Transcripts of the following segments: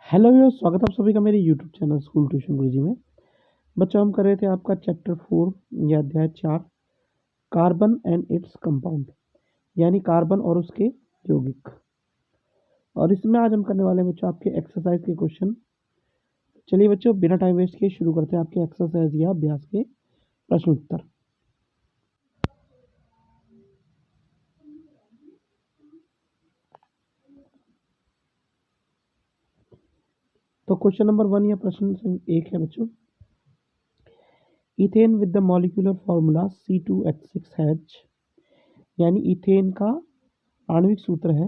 Hello viewers, स्वागत है आप सभी का मेरे यूट्यूब चैनल स्कूल ट्यूशन गुरुजी में। बच्चों, हम कर रहे थे आपका चैप्टर 4 या अध्याय 4, कार्बन एंड इट्स कंपाउंड, यानी कार्बन और उसके यौगिक। और इसमें आज हम करने वाले हैं बच्चों आपके एक्सरसाइज के क्वेश्चन। चलिए बच्चों, बिना टाइम वेस्ट किए शुरू करते हैं आपके एक्सरसाइज या अभ्यास के प्रश्न उत्तर। तो क्वेश्चन नंबर 1 या प्रश्न 1 है बच्चों, ethane with the molecular formula C2H6 यानी इथेन का आणविक सूत्र है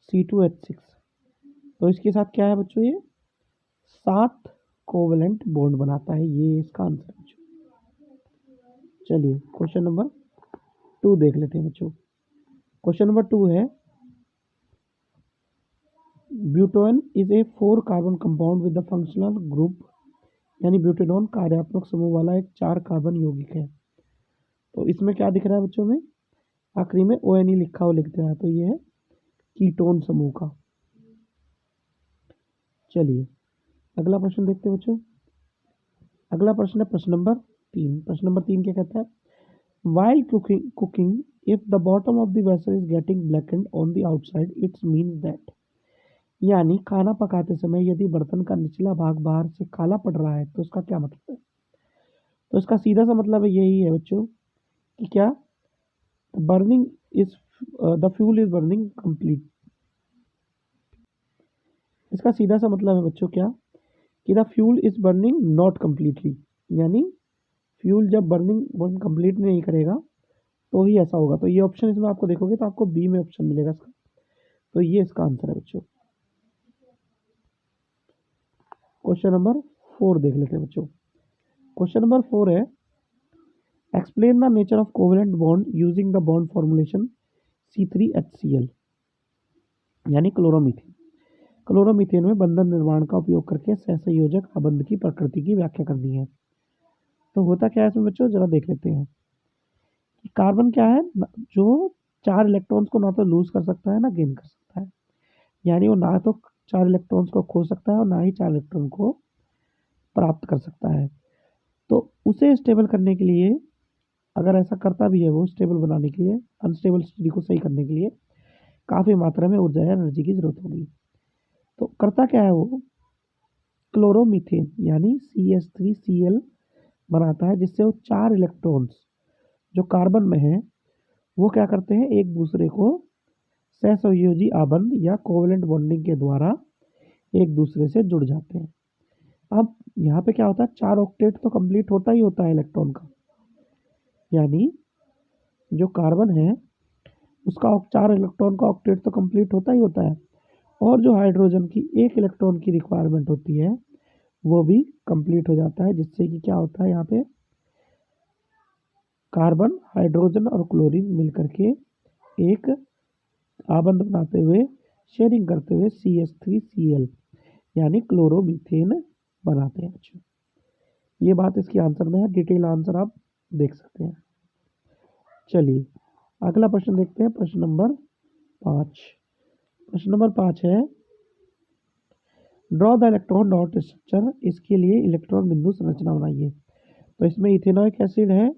C2H6। तो इसके साथ क्या है बच्चों, ये 7 कोवलेंट बॉन्ड बनाता है। ये इसका आंसर है बच्चों। चलिए क्वेश्चन नंबर 2 देख लेते हैं बच्चों। क्वेश्चन नंबर 2 है, butane is a 4 carbon compound with the functional group, यानी ब्यूटेनॉन कार्यात्मक समूह वाला एक 4 कार्बन यौगिक है। तो इसमें क्या दिख रहा है बच्चों में, आखिरी में ONE लिखा हुआ लिखते हैं, तो ये है कीटोन समूह का। चलिए अगला प्रश्न देखते हैं बच्चों। अगला प्रश्न है प्रश्न नंबर 3। प्रश्न नंबर 3 क्या कहता है, while cooking if the bottom of the vessel is getting blackened on the outside it means that, यानी खाना पकाते समय यदि बर्तन का निचला भाग बाहर से काला पड़ रहा है तो उसका क्या मतलब है। तो इसका सीधा सा मतलब यही है बच्चों कि क्या, burning is the fuel is burning complete. इसका सीधा सा मतलब है बच्चों क्या, कि the fuel is burning not completely, यानी फ्यूल जब बर्निंग कंप्लीट नहीं करेगा तो ही ऐसा होगा। तो ये ऑप्शन इसमें आपको देखोगे तो आपको बी में ऑप्शन मिलेगा इसका। तो ये इसका आंसर है बच्चों। क्वेश्चन नंबर 4 देख लेते हैं बच्चों। क्वेश्चन नंबर 4 है, explain the nature of covalent bond using the bond formulation C3HCl, यानी क्लोरोमीथेन। क्लोरोमीथेन में बंधन निर्माण का उपयोग करके सहसंयोजक आबंध की प्रकृति की व्याख्या करनी है। तो होता क्या है इसमें बच्चों, जरा देख लेते हैं कि कार्बन क्या है, जो 4 इलेक्ट्रॉन्स को ना तो लूज कर सकता है ना गेन कर सकता है, यानी वो ना तो 4 इलेक्ट्रॉन्स को खो सकता है और ना ही 4 इलेक्ट्रॉन को प्राप्त कर सकता है। तो उसे स्टेबल करने के लिए, अगर ऐसा करता भी है वो, स्टेबल बनाने के लिए, अनस्टेबल स्थिति को सही करने के लिए काफ़ी मात्रा में ऊर्जा या एनर्जी की जरूरत होगी। तो करता क्या है वो, क्लोरोमीथेन यानी CH3Cl बनाता है, जिससे वो 4 इलेक्ट्रॉन्स जो कार्बन में हैं वो क्या करते हैं, एक दूसरे को सहसंयोजी आबंध या कोवेलेंट बॉन्डिंग के द्वारा एक दूसरे से जुड़ जाते हैं। अब यहाँ पे क्या होता है, 4 ऑक्टेट तो कंप्लीट होता ही होता है इलेक्ट्रॉन का, यानी जो कार्बन है उसका 4 इलेक्ट्रॉन का ऑक्टेट तो कंप्लीट होता ही होता है, और जो हाइड्रोजन की 1 इलेक्ट्रॉन की रिक्वायरमेंट होती है वो भी कंप्लीट हो जाता है, जिससे कि क्या होता है, यहाँ पे कार्बन, हाइड्रोजन और क्लोरीन मिलकर के एक आबंध बनाते हुए, शेयरिंग करते हुए CH3Cl यानी क्लोरोमीथेन बनाते हैं बच्चों। ये बात इसके आंसर में है, डिटेल आंसर आप देख सकते हैं। चलिए अगला प्रश्न देखते हैं, प्रश्न नंबर 5। प्रश्न नंबर 5 है, draw the electron dot structure, इसके लिए इलेक्ट्रॉन बिंदु संरचना बनाइए। तो इसमें इथेनॉइक एसिड है,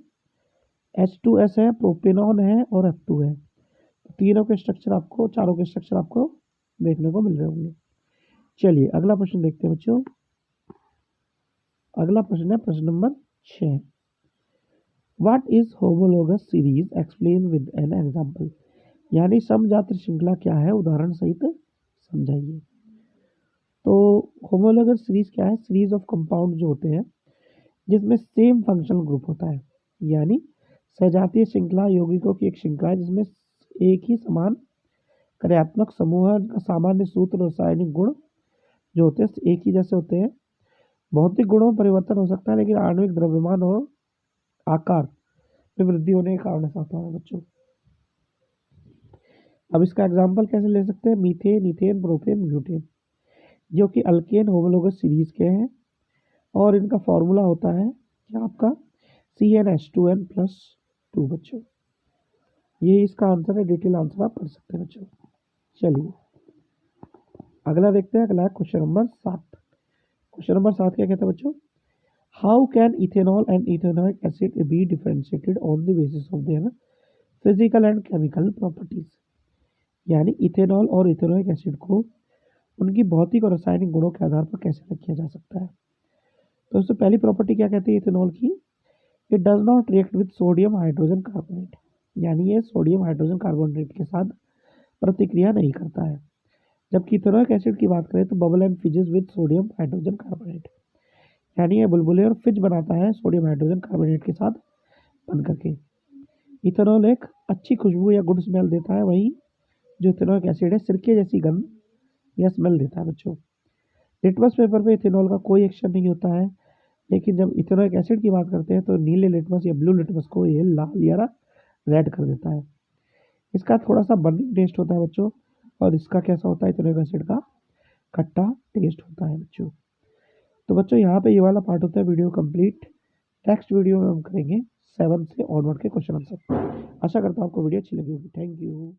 H2S है, प्रोपेनॉन है और F2 है। तो तीनों के स्ट्रक्चर आपको, चारों के स्ट्रक्चर आपको देखने को मिल रहे होंगे। चलिए अगला प्रश्न देखते हैं बच्चों। अगला प्रश्न है प्रश्न number 6। What is homologous series, explain with an example, यानी समजात श्रृंखला क्या है, उदाहरण सहित समझाइए। तो होमोलोगस सीरीज क्या है, सीरीज ऑफ कंपाउंड जो होते हैं जिसमें सेम फंक्शनल ग्रुप होता है, यानी सजातीय श्रृंखला यौगिकों की एक श्रृंखला है जिसमें एक ही समान कार्यात्मक समूह है, जिनका सामान्य सूत्र और रासायनिक गुण जो होते हैं एक ही जैसे होते हैं। भौतिक गुणों में परिवर्तन हो सकता है, लेकिन आणविक द्रव्यमान और आकार में वृद्धि होने के कारण ऐसा होता है बच्चों। अब इसका एग्जाम्पल कैसे ले सकते हैं, मीथेन, इथेन, प्रोपेन, ब्यूटेन, जो कि अल्केन होमोलोगस सीरीज के हैं, और इनका फॉर्मूला होता है क्या आपका, CnH2n+2 बच्चों। यही इसका आंसर है, डिटेल आंसर आप पढ़ सकते हैं बच्चों। चलिए अगला देखते हैं, अगला है क्वेश्चन नंबर 7। क्वेश्चन नंबर 7 क्या कहता है बच्चों? How can ethanol and ethanoic acid B differentiated on the basis of their physical and chemical properties. यानी इथेनॉल और इथेनॉइक एसिड को उनकी भौतिक और रासायनिक गुणों के आधार पर कैसे अलग किया जा सकता है? तो उससे पहली प्रॉपर्टी क्या कहती है इथेनॉल की? It does not react with sodium hydrogen carbonate. यानी ये सोडियम हाइड्रोजन कार्बोनेट के साथ प्रतिक्रिया नहीं करता है। जबकि इथेनॉइक एसिड की बात करें तो bubble and fizzes with sodium hydrogen carbonate. यानी ये बुलबुले और फिज बनाता है सोडियम हाइड्रोजन कार्बोनेट के साथ बन करके। इथेनॉल एक अच्छी खुशबू या गुड स्मेल देता है, वहीं जो इथेनॉइक एसिड है सिरके जैसी गंध या स्मेल देता है बच्चों। लिटमस पेपर पे इथेनॉल का कोई एक्शन नहीं होता है, लेकिन जब इथेनॉइक एसिड की बात करते हैं तो नीले लिटमस या ब्लू लिटमस को ये लाल या रेड कर देता है। इसका थोड़ा सा बर्निंग टेस्ट होता है बच्चों, और इसका कैसा होता है इथेनॉइक एसिड का? खट्टा टेस्ट होता है बच्चों। तो बच्चों यहाँ पे ये वाला पार्ट होता है वीडियो कंप्लीट। नेक्स्ट वीडियो में हम करेंगे 7 से ऑनवर्ड के क्वेश्चन आंसर। आशा करता हूँ आपको वीडियो अच्छी लगी होगी। Thank you.